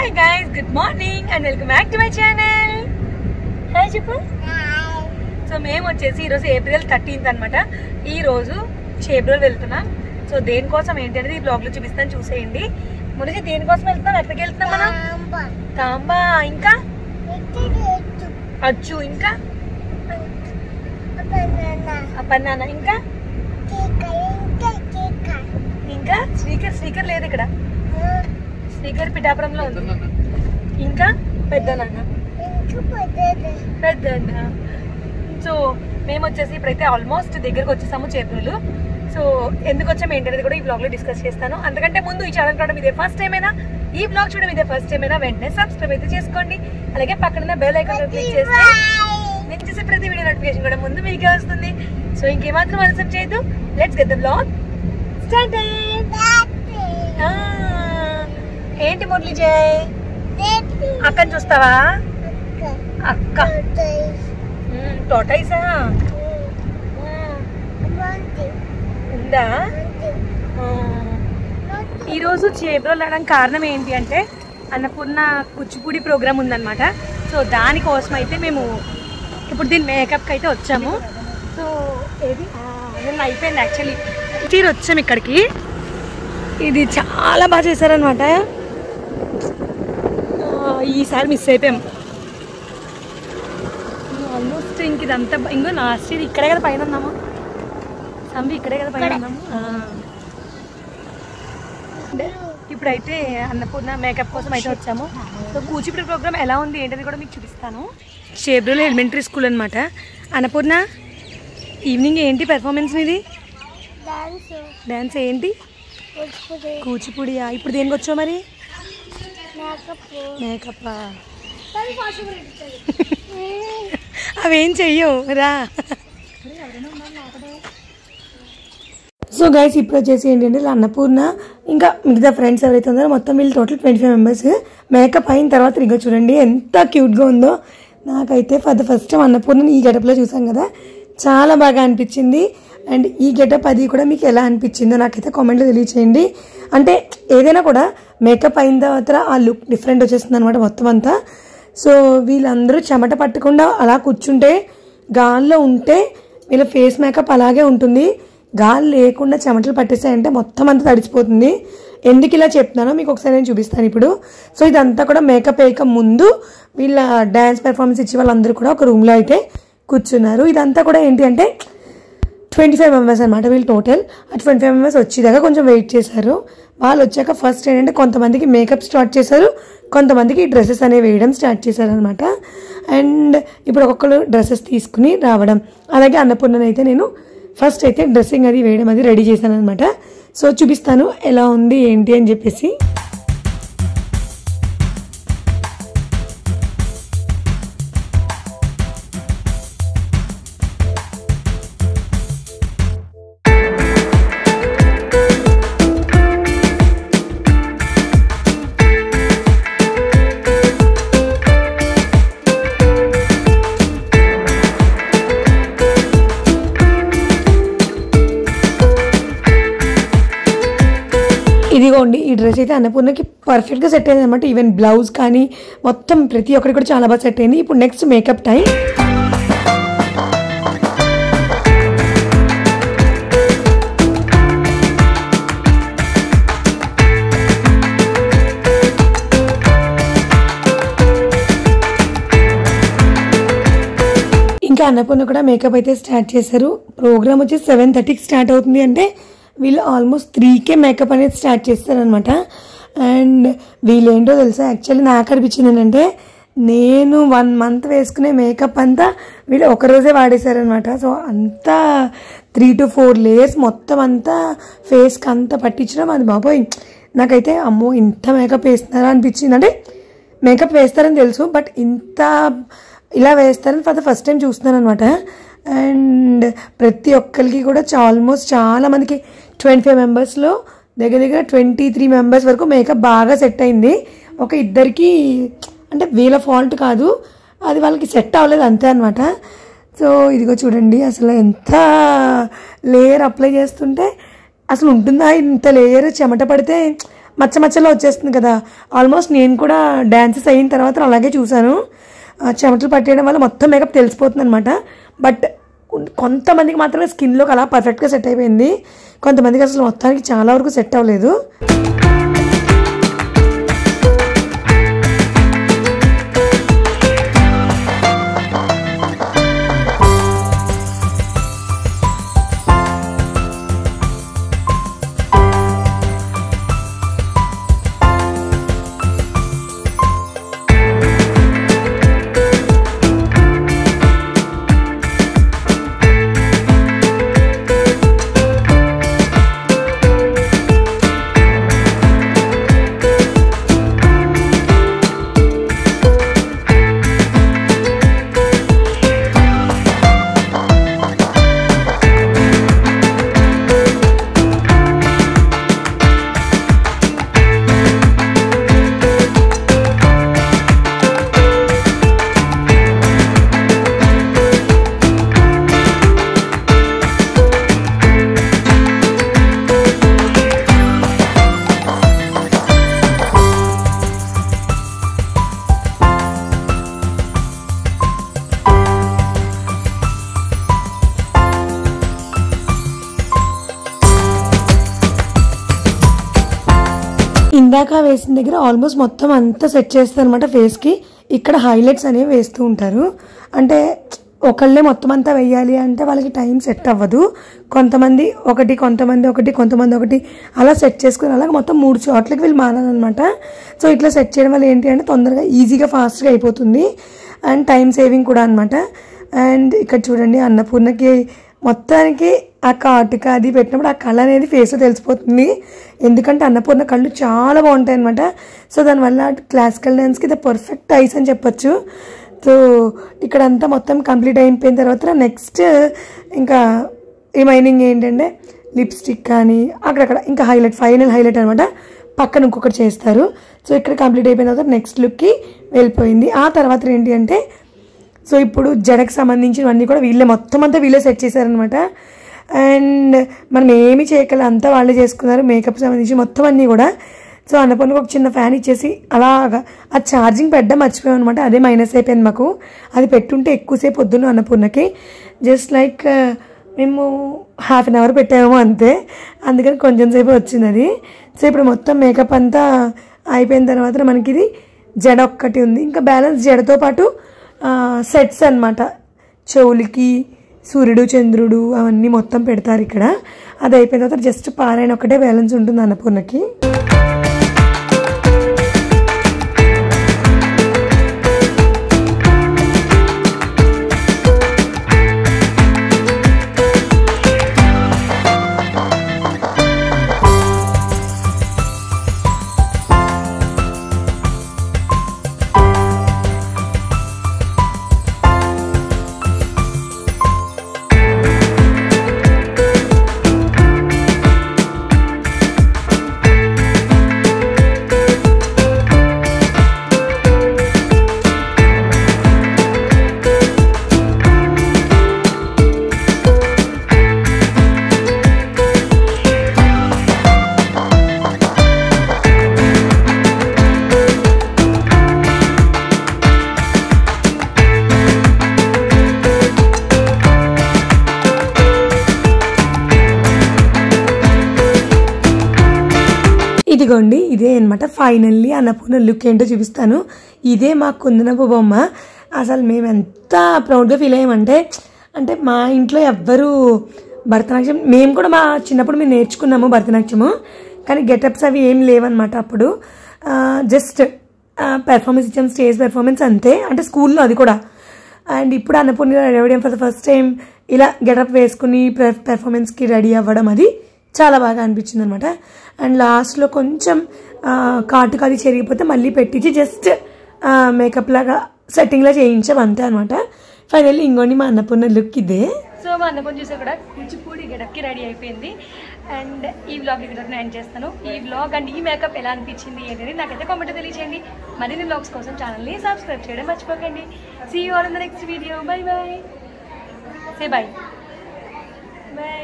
Hi guys, good morning and welcome back to my channel. Hi Chippu. So మేము వచ్చేసి ఈరోజు April 13th అనమాట. ఈరోజు చేబ్రోల్ వెళ్తున్నాం. సో దేనికోసం ఏంటి అనేది ఈ బ్లాగ్లో చూపిస్తాను, చూసేయండి. ముందు దేనికోసం వెళ్తున్నాం, ఎక్కడికి వెళ్తున్నాం మనం? తాంబా, ఇంకా అచ్చు, ఇంకా అప్పన్నాన, ఇంకా ఇంకా స్పీకర్ లేదు ఇక్కడ, స్పీకర్ పిఠాపురంలో ఉంది. ఇంకా పెద్దనాన్న. సో మేము వచ్చేసి ఇప్పుడైతే ఆల్మోస్ట్ దగ్గరకు వచ్చేసాము చేబ్రోలు. సో ఎందుకు వచ్చాము ఏంటనేది కూడా ఈ బ్లాగ్ లో డిస్కస్ చేస్తాను. అందుకంటే ముందు ఈ ఛానల్ చూడడం ఇదే ఫస్ట్ టైం అయినా, ఈ బ్లాగ్ చూడడం ఇదే ఫస్ట్ టైం అయినా వెంటనే సబ్స్క్రైబ్ అయితే చేసుకోండి. అలాగే పక్కన బెల్ ఐకాన్ క్లిక్ చేస్తే నేను చేసే ప్రతి వీడియో నోటిఫికేషన్ కూడా ముందు మీకే వస్తుంది. సో ఇంకేమాత్రం ఆలస్యం చేయదు, let's get the blog started. ఏంటి మురళి జై, అక్కని చూస్తావా? అక్క టోటైసా ఉందా? ఈరోజు చేబ్రోల్ రావడానికి కారణం ఏంటి అంటే అన్నపూర్ణ కూచిపూడి ప్రోగ్రామ్ ఉందన్నమాట. సో దానికోసం అయితే మేము ఇప్పుడు దీని మేకప్కి అయితే వచ్చాము. సో ఏది నిన్న అయిపోయింది యాక్చువల్లీ, తీరు వచ్చాము ఇక్కడికి. ఇది చాలా బాగా చేశారనమాట. ఈసారి మిస్ అయిపోయాం ఆల్మోస్ట్. ఇంక ఇదంతా ఇంకో లాస్ట్ ఇయర్ ఇక్కడే కదా పైన ఉన్నాము, సంబి ఇక్కడే కదా పైన ఉన్నాము. ఇప్పుడైతే అన్నపూర్ణ మేకప్ కోసం అయితే వచ్చాము. సో కూచిపూడి ప్రోగ్రామ్ ఎలా ఉంది ఏంటది కూడా మీకు చూపిస్తాను. చేబ్రోల్ ఎలిమెంటరీ స్కూల్ అనమాట. అన్నపూర్ణ ఈవినింగ్ ఏంటి పెర్ఫార్మెన్స్ మీది? డ్యాన్స్ ఏంటి? కూచిపూడియా? ఇప్పుడు దేనికి వచ్చావు మరి? మేకప్. అవేం చెయ్యవు రా. సో గైస్ ఇప్పుడు వచ్చేసి ఏంటంటే అన్నపూర్ణ ఇంకా మిగతా ఫ్రెండ్స్ ఎవరైతే ఉన్నారో మొత్తం వీళ్ళు టోటల్ 25 మెంబర్స్. మేకప్ అయిన తర్వాత ఇక చూడండి ఎంత క్యూట్గా ఉందో. నాకైతే ఫర్ ద ఫస్ట్ టైం అన్నపూర్ణని ఈ గెటప్లో చూసాం కదా, చాలా బాగా అనిపించింది. అండ్ ఈ గెటప్ అది కూడా మీకు ఎలా అనిపించిందో నాకైతే కామెంట్లో తెలియచేయండి. అంటే ఏదైనా కూడా మేకప్ అయిన తర్వాత ఆ లుక్ డిఫరెంట్ వచ్చేస్తుంది అనమాట మొత్తం అంతా. సో వీళ్ళందరూ చెమట పట్టకుండా అలా కూర్చుంటే, గాల్లో ఉంటే వీళ్ళ ఫేస్ మేకప్ అలాగే ఉంటుంది. గాలి లేకుండా చెమటలు పట్టేసాయంటే మొత్తం అంతా తడిచిపోతుంది. ఎందుకు ఇలా చెప్తున్నానో మీకు ఒకసారి నేను చూపిస్తాను ఇప్పుడు. సో ఇదంతా కూడా మేకప్ వేయక ముందు వీళ్ళ డ్యాన్స్ పెర్ఫార్మెన్స్ ఇచ్చి వాళ్ళందరూ కూడా ఒక రూమ్లో అయితే కూర్చున్నారు. ఇదంతా కూడా ఏంటి అంటే 25 మెంబర్స్ అనమాట వీళ్ళు టోటల్. ఆ 25 మెంబర్స్ వచ్చేదాకా కొంచెం వెయిట్ చేశారు. వాళ్ళు వచ్చాక ఫస్ట్ ఏంటంటే కొంతమందికి మేకప్ స్టార్ట్ చేశారు, కొంతమందికి డ్రెస్సెస్ అనేవి వేయడం స్టార్ట్ చేశారనమాట. అండ్ ఇప్పుడు ఒక్కొక్కరు డ్రెస్సెస్ తీసుకుని రావడం. అలాగే అన్నపూర్ణని అయితే నేను ఫస్ట్ అయితే డ్రెస్సింగ్ అది వేయడం అది రెడీ చేశాను అనమాట. సో చూపిస్తాను ఎలా ఉంది ఏంటి అని చెప్పేసి. ఇదిగోండి ఈ డ్రెస్ అయితే అన్నపూర్ణకి పర్ఫెక్ట్గా సెట్ అయింది అనమాట. ఈవెన్ బ్లౌజ్ కానీ మొత్తం ప్రతి ఒక్కరికి కూడా చాలా బాగా సెట్ అయింది. ఇప్పుడు నెక్స్ట్ మేకప్ టైం. ఇంకా అన్నపూర్ణ కూడా మేకప్ అయితే స్టార్ట్ చేశారు. ప్రోగ్రామ్ వచ్చి 7:30కి స్టార్ట్ అవుతుంది అంటే వీళ్ళు ఆల్మోస్ట్ 3కే మేకప్ అనేది స్టార్ట్ చేస్తారనమాట. అండ్ వీళ్ళు ఏంటో తెలుసా, యాక్చువల్లీ నాకు అనిపించింది ఏంటంటే నేను 1 మంత్ వేసుకునే మేకప్ అంతా వీళ్ళు ఒకరోజే వాడేశారనమాట. సో అంతా 3 to 4 లేయర్స్ మొత్తం అంతా ఫేస్కి అంతా పట్టించడం, అది బాబోయ్ నాకైతే అమ్మో ఇంత మేకప్ వేస్తున్నారా అనిపించింది. అంటే మేకప్ వేస్తారని తెలుసు, బట్ ఇంత ఇలా వేస్తారని ఫర్ ద ఫస్ట్ టైం చూస్తున్నాను అనమాట. అండ్ ప్రతి ఒక్కరికి కూడా ఆల్మోస్ట్ చాలా మందికి 25 మెంబర్స్లో దగ్గర 23 మెంబర్స్ వరకు మేకప్ బాగా సెట్ అయింది. ఒక ఇద్దరికి అంటే వీళ్ళ ఫాల్ట్ కాదు, అది వాళ్ళకి సెట్ అవ్వలేదు అంతే అనమాట. సో ఇదిగో చూడండి అసలు ఎంత లేయర్ అప్లై చేస్తుంటే అసలు ఉంటుందా ఇంత లేయర్, చెమట పడితే మచ్చ మచ్చలో వచ్చేస్తుంది కదా. ఆల్మోస్ట్ నేను కూడా డ్యాన్సెస్ అయిన తర్వాత అలాగే చూశాను. చెమటలు పట్టేయడం వల్ల మొత్తం మేకప్ తెలిసిపోతుంది అనమాట. బట్ కొంతమందికి మాత్రమే స్కిన్లోకి అలా పర్ఫెక్ట్గా సెట్ అయిపోయింది, కొంతమందికి అసలు మొత్తానికి చాలా వరకు సెట్ అవ్వలేదు. ఇందాక వేసిన దగ్గర ఆల్మోస్ట్ మొత్తం అంతా సెట్ చేస్తారు అనమాట ఫేస్కి. ఇక్కడ హైలైట్స్ అనేవి వేస్తూ ఉంటారు. అంటే ఒకళ్ళే మొత్తం అంతా వేయాలి అంటే వాళ్ళకి టైం సెట్ అవ్వదు. కొంతమంది ఒకటి, కొంతమంది ఒకటి, కొంతమంది ఒకటి అలా సెట్ చేసుకుని అలాగే మొత్తం 3 చోట్లకి వీళ్ళు మారాలన్నమాట. సో ఇట్లా సెట్ చేయడం వల్ల ఏంటి అంటే తొందరగా ఈజీగా ఫాస్ట్గా అయిపోతుంది అండ్ టైం సేవింగ్ కూడా అనమాట. అండ్ ఇక్కడ చూడండి అన్నపూర్ణకి మొత్తానికి ఆ కాటుక అది పెట్టినప్పుడు ఆ కళ అనేది ఫేస్లో తెలిసిపోతుంది. ఎందుకంటే అన్నపూర్ణ కళ్ళు చాలా బాగుంటాయి అనమాట. సో దానివల్ల క్లాసికల్ డ్యాన్స్కి ఇది పర్ఫెక్ట్ ఐస్ అని చెప్పొచ్చు. సో ఇక్కడంతా మొత్తం కంప్లీట్ అయిపోయిన తర్వాత నెక్స్ట్ ఇంకా రిమైనింగ్ ఏంటంటే లిప్స్టిక్ కానీ అక్కడక్కడ ఇంకా హైలైట్, ఫైనల్ హైలైట్ అనమాట. పక్కన ఇంకొకటి చేస్తారు. సో ఇక్కడ కంప్లీట్ అయిపోయిన తర్వాత నెక్స్ట్ లుక్కి వెళ్ళిపోయింది. ఆ తర్వాత ఏంటి అంటే సో ఇప్పుడు జడకు సంబంధించినవన్నీ కూడా వీళ్ళే మొత్తం అంతా వీళ్ళే సెట్ చేశారనమాట. అండ్ మనం ఏమి చేయగల అంతా వాళ్ళే చేసుకున్నారు. మేకప్ సంబంధించి మొత్తం అన్నీ కూడా. సో అన్నపూర్ణకు ఒక చిన్న ఫ్యాన్ ఇచ్చేసి అలాగా ఆ ఛార్జింగ్ పెట్టడం మర్చిపోయాం అనమాట. అదే మైనస్ అయిపోయింది మాకు. అది పెట్టుంటే ఎక్కువసేపు వద్దును అన్నపూర్ణకి. జస్ట్ లైక్ మేము ½ అన్ అవర్ పెట్టామేమో అంతే, అందుకని కొంచెం సేపు వచ్చింది అది. సో ఇప్పుడు మొత్తం మేకప్ అంతా అయిపోయిన తర్వాత మనకి ఇది జడ ఒక్కటి ఉంది. ఇంకా బ్యాలెన్స్ జడతో పాటు సెట్స్ అనమాట. చెవులకి సూర్యుడు, చంద్రుడు అవన్నీ మొత్తం పెడతారు ఇక్కడ. అది అయిపోయిన తర్వాత జస్ట్ పారాయణ ఒకటే బ్యాలెన్స్ ఉంటుంది అన్నపూర్ణకి. ఇదిగోండి ఇదే అనమాట ఫైనల్లీ అన్నపూర్ణ లుక్ ఏంటో చూపిస్తాను. ఇదే మా కుందనపు బొమ్మ. అసలు మేము ఎంత ప్రౌడ్గా ఫీల్ అయ్యామంటే, అంటే మా ఇంట్లో ఎవ్వరు భరతనాట్యం, మేము కూడా మా చిన్నప్పుడు మేము నేర్చుకున్నాము భరతనాట్యము, కానీ గెటప్స్ అవి ఏం లేవన్నమాట. అప్పుడు జస్ట్ పెర్ఫార్మెన్స్ ఇచ్చాము, స్టేజ్ పెర్ఫార్మెన్స్ అంతే, అంటే స్కూల్లో అది కూడా. అండ్ ఇప్పుడు అన్నపూర్ణ రెడీ అవ్వడం ఫర్ ద ఫస్ట్ టైం ఇలా గెటప్ వేసుకుని పెర్ఫార్మెన్స్కి రెడీ అవ్వడం అది చాలా బాగా అనిపించింది అనమాట. అండ్ లాస్ట్లో కొంచెం కాటుక అది చెరిగిపోతే మళ్ళీ పెట్టించి జస్ట్ మేకప్ లాగా సెట్టింగ్లా చేయించాం అంతే అనమాట. ఫైనల్లీ ఇంకోండి మా అన్నపూర్ణ లుక్ ఇదే. సో మా అన్నపూర్ణ చూసే కూడా కూచిపూడి గెటప్కి రెడీ అయిపోయింది. అండ్ ఈ వ్లాగ్ ఇక్కడ నేను చేస్తాను. ఈ వ్లాగ్ అండ్ ఈ మేకప్ ఎలా అనిపించింది అనేది నాకైతే కామెంట్ తెలియచేయండి. మరిన్ని వ్లాగ్స్ కోసం ఛానల్ని సబ్స్క్రైబ్ చేయడం మర్చిపోకండి. See you all in the next video. Bye bye. Say bye. By.